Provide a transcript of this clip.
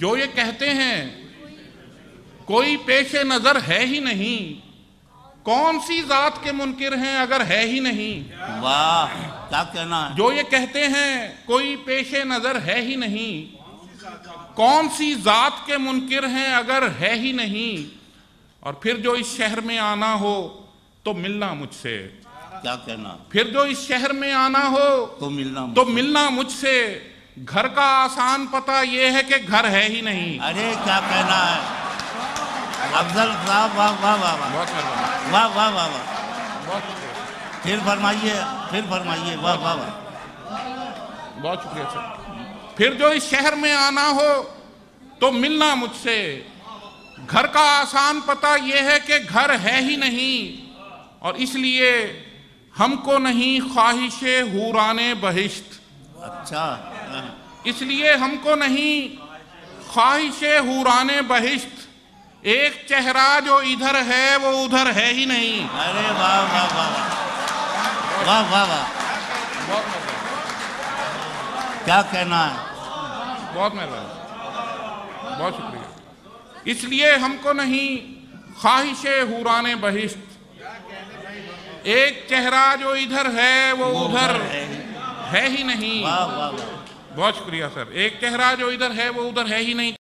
जो ये कहते हैं कोई पेशे नजर है ही नहीं, कौन सी जात के मुनकिर हैं अगर है ही नहीं। वाह, क्या कहना है। जो ये कहते हैं कोई पेशे नजर है ही नहीं, कौन सी जात के मुनकिर हैं अगर है ही नहीं। और फिर जो इस शहर में आना हो तो मिलना मुझसे। क्या कहना। फिर जो इस शहर में आना हो तो मिलना मुझसे। घर का आसान पता ये है कि घर है ही नहीं। अरे क्या कहना है अफजल साहब, वाह वाह वाह वाह, बहुत मेहरबानी, वाह वाह वाह वाह। बहुत फिर फरमाइए, वाह वाह वाह। बहुत शुक्रिया सर। फिर जो इस शहर में आना हो तो मिलना मुझसे। घर का आसान पता यह है कि घर है ही नहीं, और इसलिए हमको नहीं ख्वाहिशे हूराने बहिश्त। अच्छा, इसलिए हमको नहीं ख्वाहिशे हूराने बहिश्त। एक चेहरा जो इधर है वो उधर है ही नहीं। अरे वाह वाह वाह वाह वाह वाह, बहुत क्या कहना है। बहुत मेहरबानी, बहुत शुक्रिया। इसलिए हमको नहीं ख्वाहिशे हूराने बहिश्त। एक चेहरा जो इधर है वो उधर है ही नहीं। वाह वाह वाह, बहुत शुक्रिया सर। एक चेहरा जो इधर है वो उधर है ही नहीं।